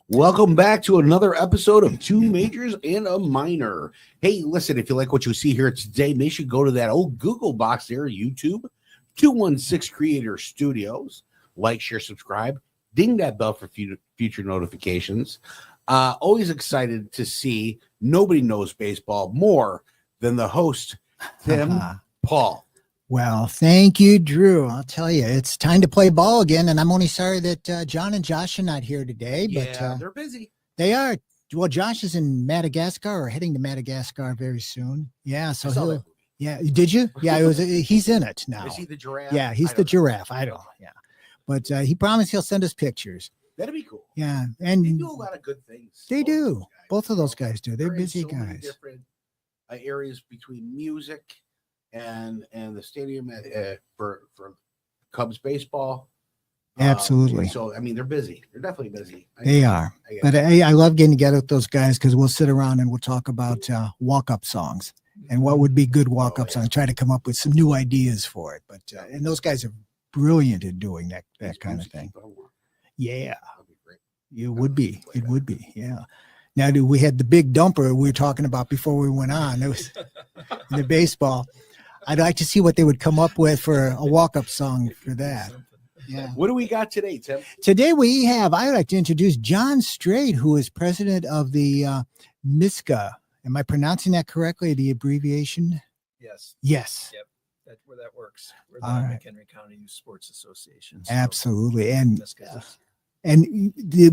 Welcome back to another episode of Two Majors and a Minor. Hey, listen, if you like what you see here today, make sure you go to that old Google box there, YouTube, 216 Creator Studios. Like, share, subscribe, ding that bell for future notifications. Always excited to see nobody knows baseball more than the host, Tim Paul. Well, thank you, Drew. I'll tell you, it's time to play ball again, and I'm only sorry that John and Josh are not here today. But they're busy. They are. Well, Josh is in Madagascar or heading to Madagascar very soon. Yeah, so he'll. Yeah, did you? Yeah, he's in it now. Is he the giraffe? Yeah, he's the giraffe. I don't. Yeah, but he promised he'll send us pictures. That'd be cool. Yeah, and they do a lot of good things. They do. Both of those guys do. They're busy guys. Different areas between music and the stadium for Cubs baseball. Absolutely. So I mean, they're busy. They're definitely busy. They are. But I love getting together with those guys because we'll sit around and we'll talk about walk-up songs and what would be good walk-up songs. Try to come up with some new ideas for it. But and those guys are brilliant at doing that kind of thing. Yeah, it would be. It would be. Yeah. Now, we had the big dumper we were talking about before we went on. It was the baseball. I'd like to see what they would come up with for a walk-up song for that. Yeah. What do we got today, Tim? Today I'd like to introduce John Streit, who is president of the MCYSA. Am I pronouncing that correctly, the abbreviation? Yes. Yes. Yep. That's where that works. We're the McHenry County Youth Sports Association. So absolutely. And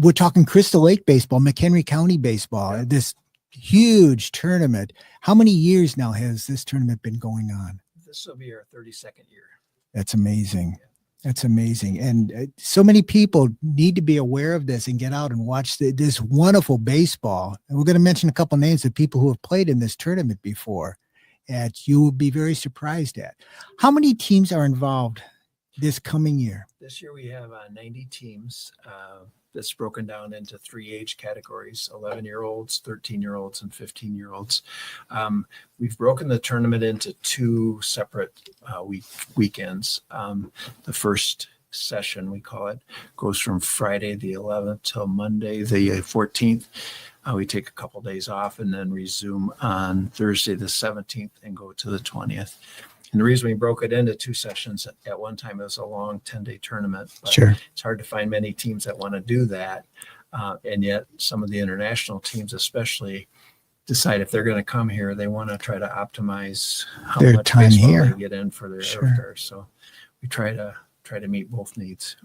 we're talking Crystal Lake baseball, McHenry County baseball, this huge tournament. How many years now has this tournament been going on? This will be our 32nd year. That's amazing. Yeah. That's amazing. And so many people need to be aware of this and get out and watch this wonderful baseball. And we're going to mention a couple names of people who have played in this tournament before that you will be very surprised at. How many teams are involved this coming year? This year we have 90 teams. That's broken down into 3 age categories: 11-year-olds, 13-year-olds, and 15-year-olds. We've broken the tournament into 2 separate weekends. The first session, we call it, goes from Friday the 11th till Monday the 14th. We take a couple days off and then resume on Thursday the 17th and go to the 20th. And the reason we broke it into 2 sessions at one time, it was a long 10-day tournament. But sure. It's hard to find many teams that want to do that. And yet some of the international teams especially decide if they're going to come here, they want to try to optimize how their much time baseball here they get in for their airfare. So we try to meet both needs.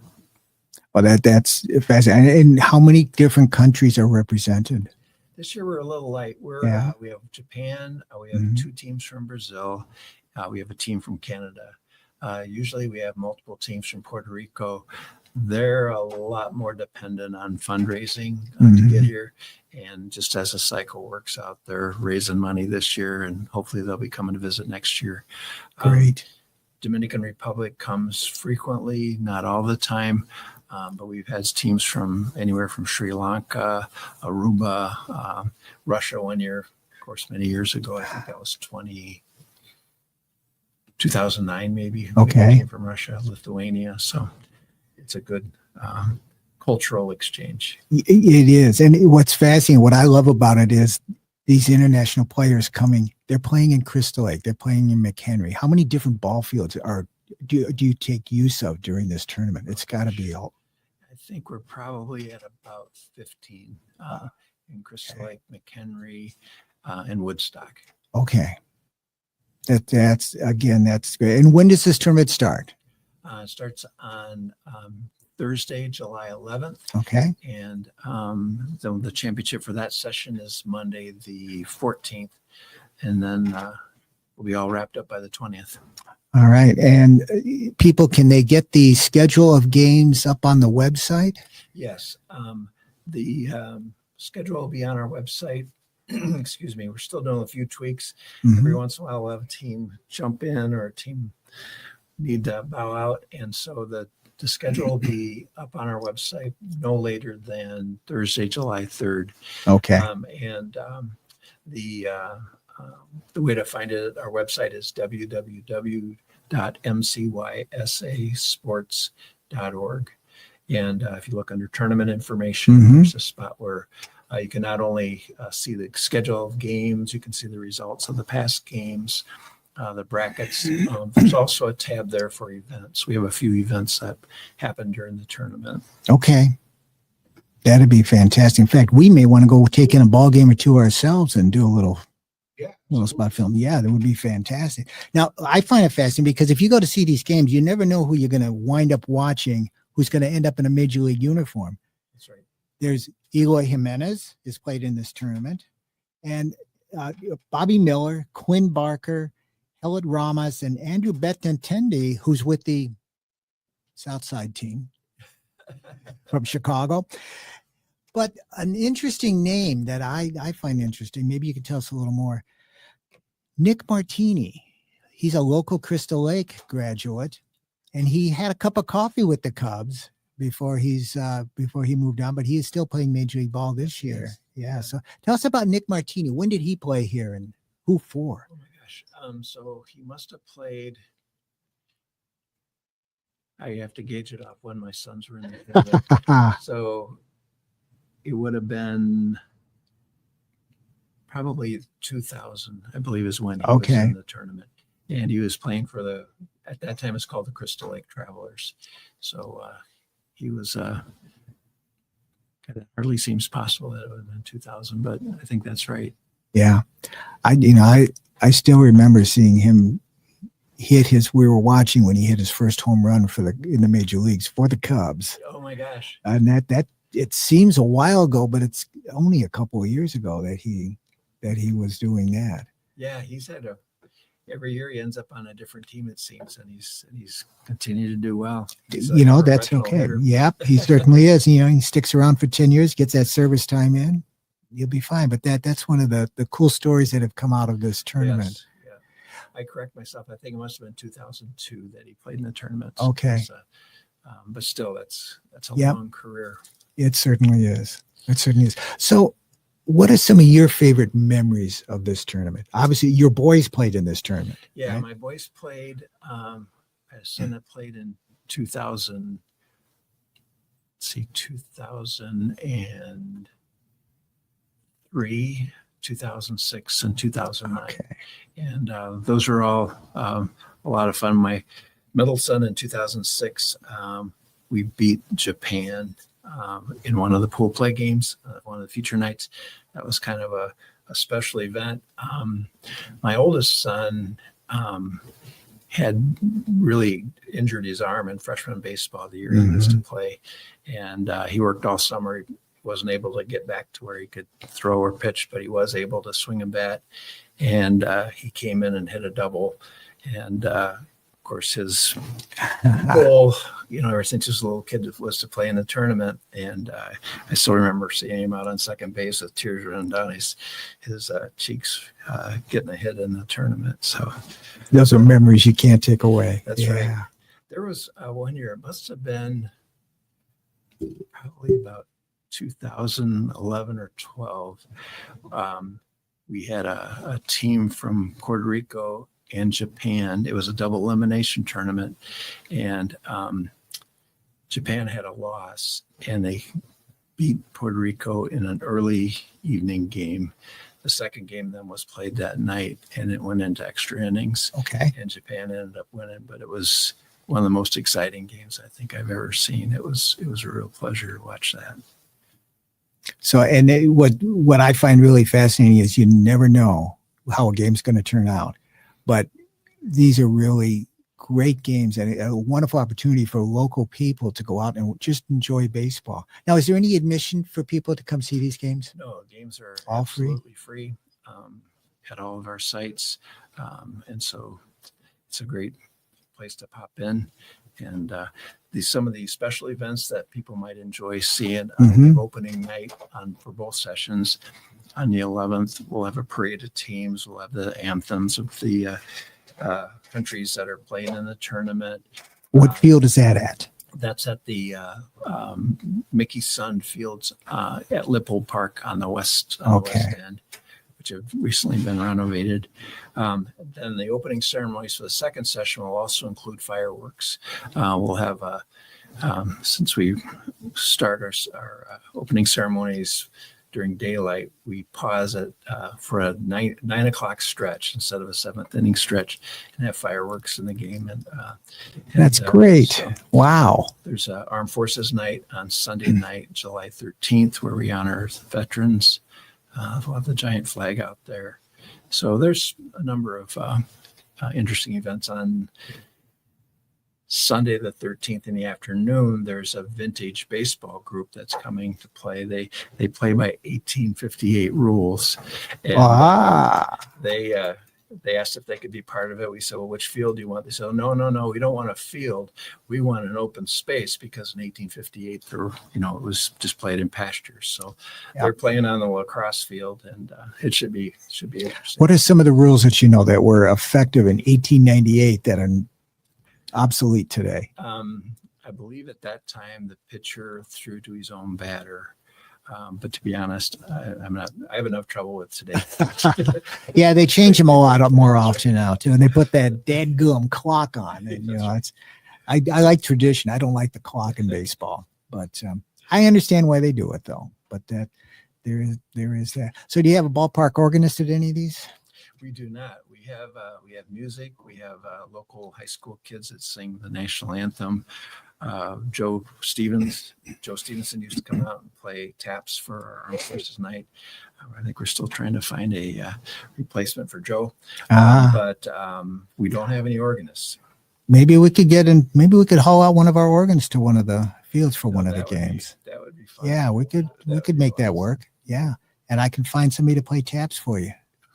Well, that's fascinating. And how many different countries are represented? This year we're a little light. We have Japan. We have 2 teams from Brazil. We have a team from Canada. Usually we have multiple teams from Puerto Rico. They're a lot more dependent on fundraising to get here. And just as the cycle works out, they're raising money this year, and hopefully they'll be coming to visit next year. Great. Dominican Republic comes frequently, not all the time. But we've had teams from anywhere from Sri Lanka, Aruba, Russia one year, of course, many years ago. I think that was 2009 maybe. Okay. Came from Russia, Lithuania. So it's a good cultural exchange. It is. And what's fascinating, what I love about it is these international players coming, they're playing in Crystal Lake, they're playing in McHenry. How many different ball fields do you take use of during this tournament? It's got to be all. I think we're probably at about 15 in Crystal Lake, McHenry, and Woodstock. Okay. That's great. And when does this tournament start? It starts on Thursday, July 11th. Okay. And the championship for that session is Monday, the 14th. And then we'll be all wrapped up by the 20th. All right. And people, can they get the schedule of games up on the website? Yes. The schedule will be on our website. Excuse me. We're still doing a few tweaks. Every once in a while, we'll have a team jump in or a team need to bow out. And so the schedule will be up on our website no later than Thursday, July 3rd. Okay. The way to find it at our website is www.mcysasports.org. And if you look under tournament information, there's a spot where you can not only see the schedule of games, you can see the results of the past games, the brackets. There's also a tab there for events. We have a few events that happen during the tournament. Okay. That'd be fantastic. In fact, we may want to go take in a ball game or two ourselves and do a little spot film. Yeah, that would be fantastic. Now, I find it fascinating because if you go to see these games, you never know who you're going to wind up watching, who's going to end up in a major league uniform. That's right. There's Eloy Jimenez is played in this tournament, and Bobby Miller, Quinn Barker, Helid Ramos, and Andrew Benintendi, who's with the Southside team from Chicago. But an interesting name that I find interesting, maybe you can tell us a little more. Nick Martini. He's a local Crystal Lake graduate, and he had a cup of coffee with the Cubs before he moved on, but he is still playing Major League Ball this year. Yeah. So tell us about Nick Martini. When did he play here and who for? Oh my gosh. So he must have played. I have to gauge it off when my sons were in the tournament. So it would have been probably 2000, I believe, is when he was in the tournament. And he was playing for at that time it's called the Crystal Lake Travelers. So he was, it hardly seems possible that it would have been 2000, but I think that's right. Yeah. I still remember seeing him we were watching when he hit his first home run in the major leagues for the Cubs. Oh my gosh. And that it seems a while ago, but it's only a couple of years ago that he was doing that. Yeah, he's had every year he ends up on a different team, it seems, and he's continued to do well. That's okay. Hitter. Yep, he certainly is. He sticks around for 10 years, gets that service time in, you'll be fine. But that's one of the cool stories that have come out of this tournament. Yes, yeah. I correct myself. I think it must have been 2002 that he played in the tournament. Okay. But still, that's a long career. It certainly is. So what are some of your favorite memories of this tournament? Obviously, your boys played in this tournament. Yeah, right? My boys played. I had a son that played in 2003, 2006, and 2009. Okay. And those were all a lot of fun. My middle son in 2006, we beat Japan in one of the pool play games, one of the feature nights. That was kind of a special event. My oldest son had really injured his arm in freshman baseball the year he was to play. And he worked all summer. He wasn't able to get back to where he could throw or pitch, but he was able to swing a bat. And he came in and hit a double. And of course, his goal, ever since he was a little kid, was to play in the tournament. And I still remember seeing him out on second base with tears running down his cheeks, getting a hit in the tournament. So those are memories you can't take away. That's right. There was one year, it must have been probably about 2011 or 12. We had a team from Puerto Rico and Japan. It was a double elimination tournament, and Japan had a loss, and they beat Puerto Rico in an early evening game. The second game then was played that night, and it went into extra innings. Okay. And Japan ended up winning, but it was one of the most exciting games I think I've ever seen. It was a real pleasure to watch that. So, what I find really fascinating is you never know how a game's going to turn out. But these are really great games and a wonderful opportunity for local people to go out and just enjoy baseball. Now, is there any admission for people to come see these games? No, games are all absolutely free at all of our sites. And so it's a great place to pop in. And some of these special events that people might enjoy seeing on the opening night for both sessions. On the 11th, we'll have a parade of teams. We'll have the anthems of the countries that are playing in the tournament. What field is that at? That's at the Mickey Sun Fields at Lippold Park on the west end. which have recently been renovated. Then the opening ceremonies for the second session will also include fireworks. We'll have since we start our opening ceremonies during daylight, we pause it for a 9 o'clock stretch instead of a 7th inning stretch, and have fireworks in the game. And that's great. Wow. There's Armed Forces Night on Sunday night, July 13th, where we honor veterans. We'll have the giant flag out there. So there's a number of interesting events. On Sunday the 13th in the afternoon, there's a vintage baseball group that's coming to play. They play by 1858 rules. And they asked if they could be part of it. We said, well, which field do you want? They said, no, we don't want a field. We want an open space, because in 1858, it was just played in pastures. So they're playing on the lacrosse field, and it should be interesting. What are some of the rules that that were effective in 1898 that are obsolete today? I believe at that time the pitcher threw to his own batter. But to be honest, I have enough trouble with today. Yeah, they change them a lot more often now too, and they put that dadgum clock on. And I like tradition. I don't like the clock in baseball, but I understand why they do it though. But that there is that. So do you have a ballpark organist at any of these? We do not. We have music. We have local high school kids that sing the national anthem. Joe Stevenson used to come out and play taps for our Armed Forces Night. I think we're still trying to find a replacement for Joe, but we don't have any organists. Maybe we could haul out one of our organs to one of the fields for one of the games. That would be fun. Yeah, we could make that work. Yeah, and I can find somebody to play taps for you.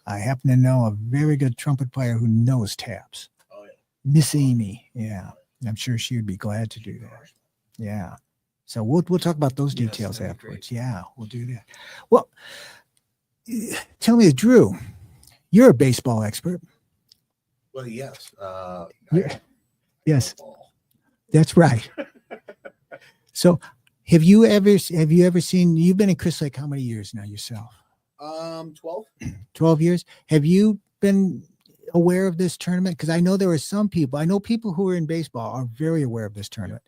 I happen to know a very good trumpet player who knows taps. Oh yeah, Miss Amy. Yeah. I'm sure she would be glad to do that. Yeah. So we'll talk about those details afterwards. Yeah, we'll do that. Well, tell me, Drew, you're a baseball expert. Well, yes. Yes, that's right. So have you ever seen, you've been in Crystal Lake how many years now yourself? 12. 12 years. Have you been aware of this tournament? Because I know there are some people, I know people who are in baseball are very aware of this tournament,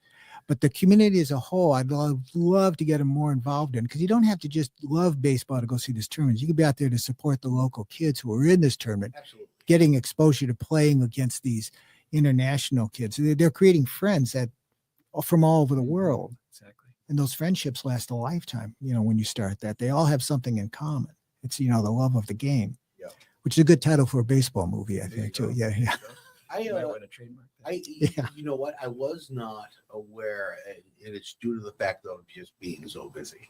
but the community as a whole, I'd love to get them more involved in, because you don't have to just love baseball to go see this tournament. You can be out there to support the local kids who are in this tournament. Absolutely. Getting exposure to playing against these international kids. They're creating friends from all over the world. Exactly. And those friendships last a lifetime. When you start that, they all have something in common. It's, the love of the game. Which is a good title for a baseball movie, I think, too. Yeah. You might want to trademark that. You know what? I was not aware, and it's due to the fact of just being so busy.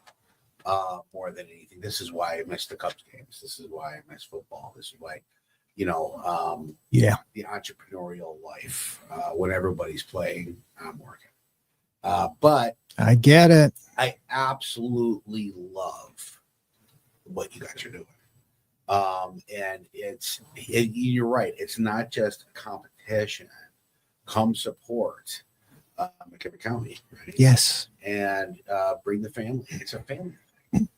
More than anything, this is why I miss the Cubs games. This is why I miss football. This is why, the entrepreneurial life. When everybody's playing, I'm working. But I get it. I absolutely love what you guys are doing. And you're right. It's not just a competition. Come support McKibbin County. Right? Yes. And bring the family. It's a family thing,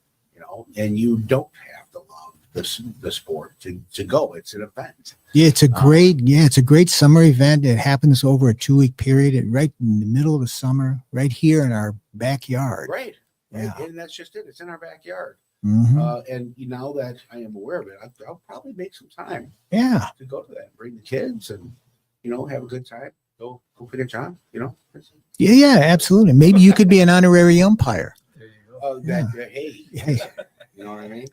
and you don't have to love the sport to go. It's an event. Yeah, it's a great summer event. It happens over a 2-week period, right in the middle of the summer, right here in our backyard. Right. Yeah. And that's just it. It's in our backyard. Mm-hmm. And now that I am aware of it, I'll probably make some time. Yeah. To go to that, bring the kids, and have a good time. Go pitch on. Yeah, absolutely. Maybe you could be an honorary umpire. There you go. Hey, you know what I mean?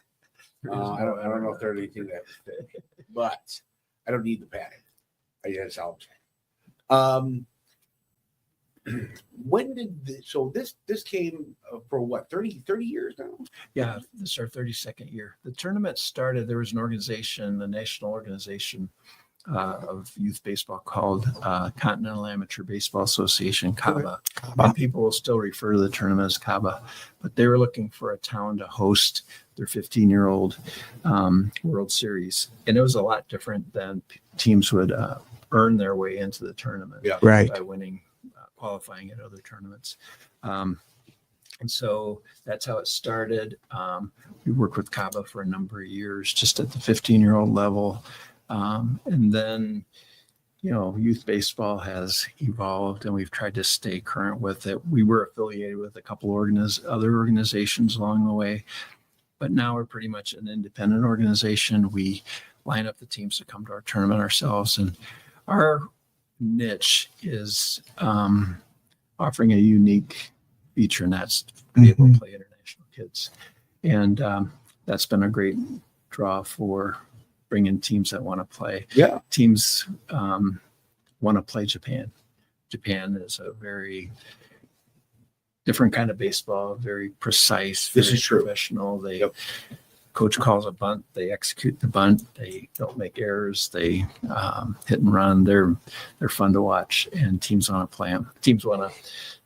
I don't know if there's anything that would fit, but I don't need the padding. That's all I'm saying. When did this came for what, 30 years now? Yeah, this is our 32nd year. The tournament started, there was an organization, the national organization of youth baseball called Continental Amateur Baseball Association, CABA. And people will still refer to the tournament as CABA, but they were looking for a town to host their 15-year-old World Series. And it was a lot different than teams would earn their way into the tournament right. by winning qualifying at other tournaments. And so that's how it started. We worked with Kaba for a number of years, just at the 15-year-old level. And then, youth baseball has evolved and we've tried to stay current with it. We were affiliated with a couple other organizations along the way, but now we're pretty much an independent organization. We line up the teams to come to our tournament ourselves. And our niche is offering a unique feature, and that's to be able to play international kids. And that's been a great draw for bringing teams that want to play. Yeah. Teams want to play Japan. Japan is a very different kind of baseball, very precise, very This is true. professional. Coach calls a bunt, they execute the bunt, they don't make errors, they hit and run. They're fun to watch, and teams want to play them. Teams want to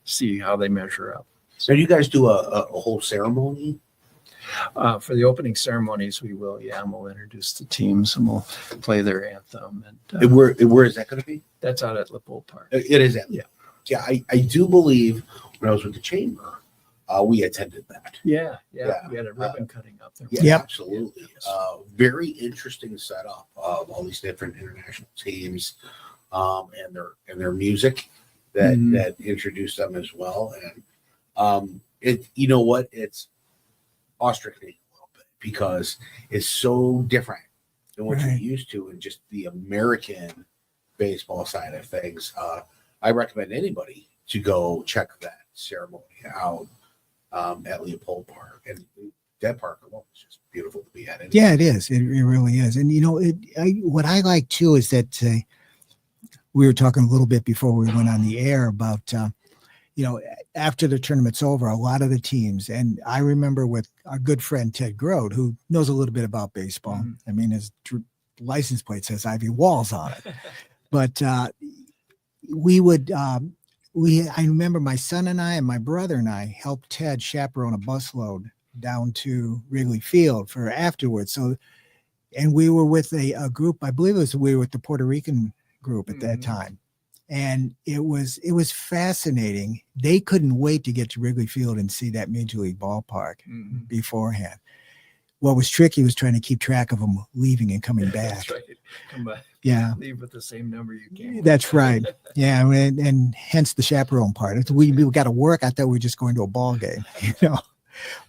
see how they measure up. So do you guys do a whole ceremony? For the opening ceremonies, we will. Yeah, and we'll introduce the teams and we'll play their anthem. And Where is that going to be? that's out at Ballpark. It is. Yeah. Yeah, I do believe when I was with the chamber, we attended that. Yeah. Yeah. We had a ribbon cutting up there. Yeah, Yep. absolutely. Yes. Very interesting setup of all these different international teams, and their music that introduced them as well. And it's ostracing a little bit because it's so different than what you're Right. used to in just the American baseball side of things. I recommend anybody to go check that ceremony out at Leopold Park, and that park alone is just beautiful to be at. Anyway. Yeah, it is. It really is. And what I like too is that we were talking a little bit before we went on the air about after the tournament's over, a lot of the teams, and I remember with our good friend Ted Grode, who knows a little bit about baseball. Mm-hmm. I mean, his license plate says Ivy Walls on it, but I remember my son and I and my brother and I helped Ted chaperone a busload down to Wrigley Field for afterwards. So, and we were with a group, I believe we were with the Puerto Rican group at that time. And it was fascinating. They couldn't wait to get to Wrigley Field and see that Major League Ballpark beforehand. What was tricky was trying to keep track of them leaving and coming back. That's right. Come back. Yeah. Leave with the same number you came with. That's right. Yeah, and hence the chaperone part. We got to work. I thought we were just going to a ball game,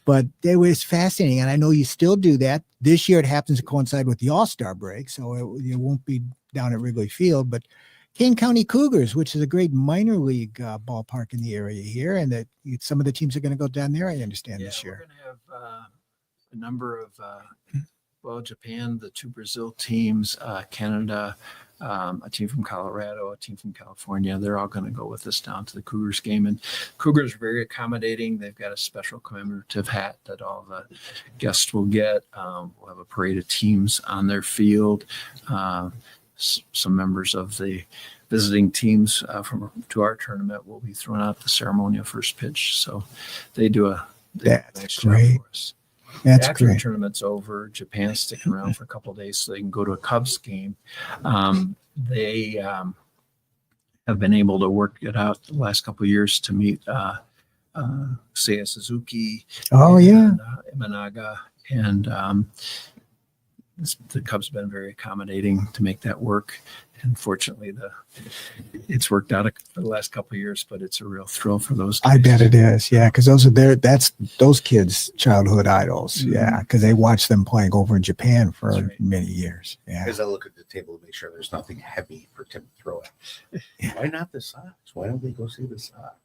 But it was fascinating, and I know you still do that. This year it happens to coincide with the All-Star break, so it won't be down at Wrigley Field. But Kane County Cougars, which is a great minor league ballpark in the area here, and that some of the teams are going to go down there, I understand, this year. We're going to have a number of Japan, the two Brazil teams, Canada, a team from Colorado, a team from California. They're all going to go with us down to the Cougars game. And Cougars are very accommodating. They've got a special commemorative hat that all the guests will get. We'll have a parade of teams on their field. Some members of the visiting teams to our tournament will be throwing out the ceremonial first pitch. So they do a nice job for us. That's After great. the tournament's over, Japan's sticking around for a couple of days so they can go to a Cubs game. They have been able to work it out the last couple of years to meet Seiya Suzuki. Oh, yeah. Imanaga. And the Cubs have been very accommodating to make that work. And fortunately, it's worked out for the last couple of years, but it's a real thrill for those guys. I bet it is. Yeah, because that's those kids' childhood idols. Yeah, because they watched them playing over in Japan for many years. Yeah. As I look at the table to make sure there's nothing heavy for Tim to throw at. Why not the Sox? Why don't they go see the Sox?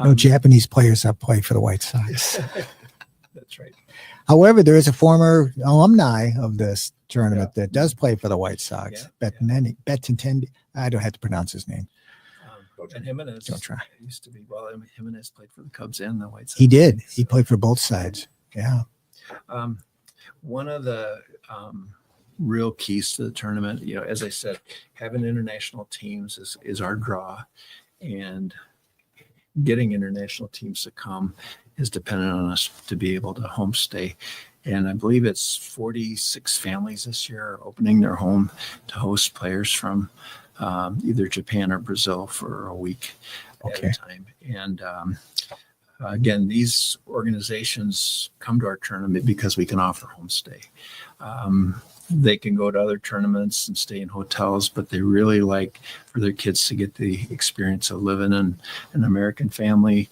No Japanese players have played for the White Sox. That's right. However, there is a former alumni of this tournament that does play for the White Sox. Betintendi. I don't have to pronounce his name. And Jimenez Don't try. used to be. Well, Jimenez played for the Cubs and the White Sox. He did. He played for both sides. Yeah. One of the real keys to the tournament, as I said, having international teams is our draw, and getting international teams to come is dependent on us to be able to homestay. And I believe it's 46 families this year are opening their home to host players from either Japan or Brazil for a week at a time. And again, these organizations come to our tournament because we can offer homestay. They can go to other tournaments and stay in hotels, but they really like for their kids to get the experience of living in an American family,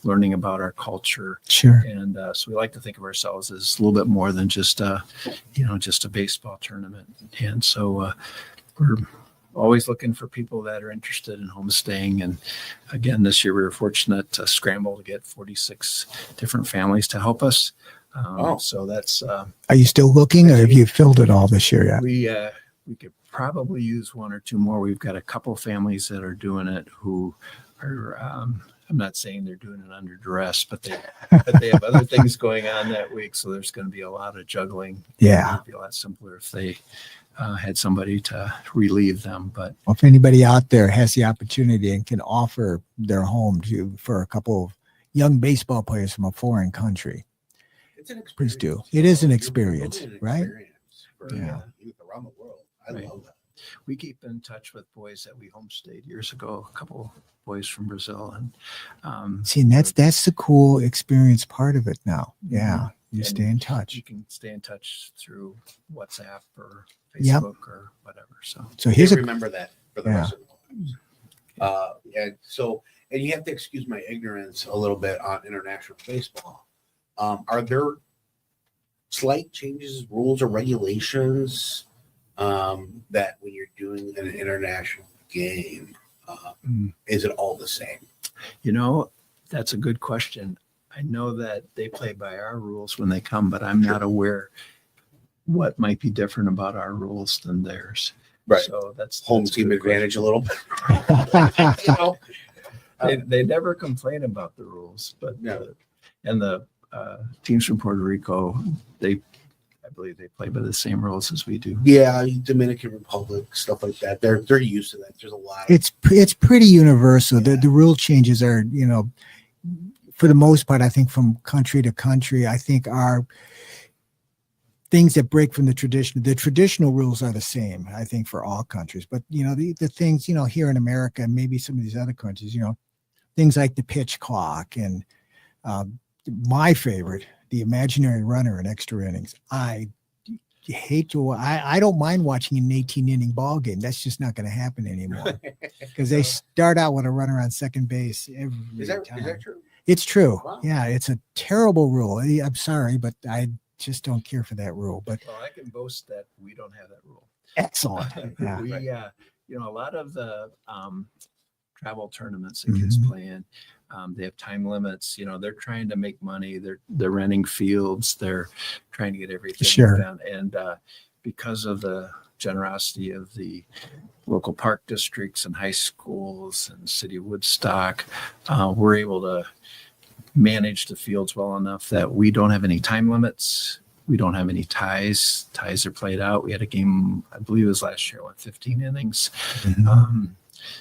learning about our culture. Sure. And so we like to think of ourselves as a little bit more than just a baseball tournament. And so we're always looking for people that are interested in homestaying. And again, this year we were fortunate to scramble to get 46 different families to help us. So that's. Are you still looking, or have you filled it all this year yet? We could probably use one or two more. We've got a couple families that are doing it who are. I'm not saying they're doing it under duress, but they have other things going on that week. So there's going to be a lot of juggling. Yeah, it'd be a lot simpler if they had somebody to relieve them. But if anybody out there has the opportunity and can offer their home for a couple of young baseball players from a foreign country. Please do. It is an experience, right? For youth around the world. I love that. We keep in touch with boys that we homestayed years ago. A couple boys from Brazil, and see, and that's the cool experience part of it now. Yeah, you stay in touch. You can stay in touch through WhatsApp or Facebook or whatever. So here's remember that for the rest of the lives. So, and you have to excuse my ignorance a little bit on international baseball. Are there slight changes, rules, or regulations that when you're doing an international game, is it all the same? That's a good question. I know that they play by our rules when they come, but I'm not aware what might be different about our rules than theirs. Right. So that's home team advantage a little bit. They never complain about the rules, but and the teams from Puerto Rico, I believe they play by the same rules as we do. Yeah, Dominican Republic, stuff like that. They're used to that. There's a lot. It's pretty universal. The rule changes are, for the most part, I think from country to country, I think are things that break from the tradition. The traditional rules are the same, I think, for all countries. But the things, here in America and maybe some of these other countries, things like the pitch clock and my favorite, the imaginary runner in extra innings. I don't mind watching an 18-inning ball game. That's just not going to happen anymore because they start out with a runner on second base every time. Is that true? It's true. Wow. Yeah, it's a terrible rule. I'm sorry, but I just don't care for that rule. But I can boast that we don't have that rule. Excellent. Yeah. We, a lot of the travel tournaments that kids play in, they have time limits. They're trying to make money. They're renting fields. They're trying to get everything done. And because of the generosity of the local park districts and high schools and the city of Woodstock, we're able to manage the fields well enough that we don't have any time limits. We don't have any ties. Ties are played out. We had a game, I believe it was last year, 15 innings.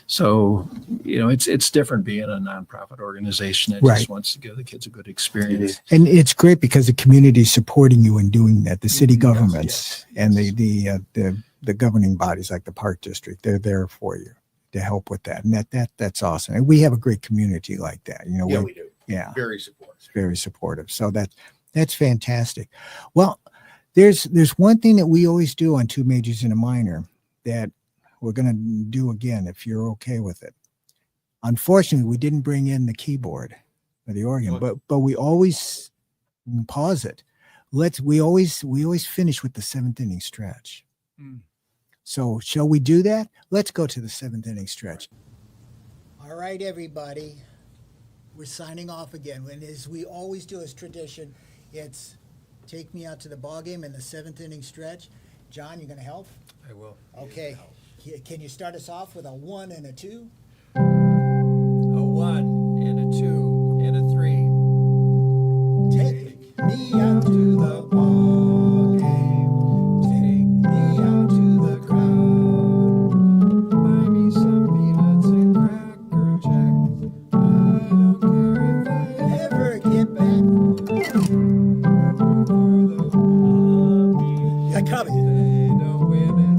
So, it's different being a nonprofit organization that just wants to give the kids a good experience. And it's great because the community is supporting you in doing that. The city governments and the governing bodies like the park district, they're there for you to help with that. And that's awesome. And we have a great community like that. We do. Yeah. Very supportive. Very supportive. So that's fantastic. Well, there's one thing that we always do on two majors and a minor that we're going to do again, if you're okay with it. Unfortunately, we didn't bring in the keyboard or the organ, but we always pause it. We always finish with the seventh inning stretch. So shall we do that? Let's go to the seventh inning stretch. All right, everybody. We're signing off again. And as we always do as tradition, it's take me out to the ball game in the seventh inning stretch. John, you going to help? I will. Okay. Can you start us off with a 1 and a 2? A 1 and a 2 and a 3. Take me out to the ball game. Take me out to the crowd. Buy me some peanuts and cracker jack. I don't care if I Never get back. for the hobby. Yeah, come They don't win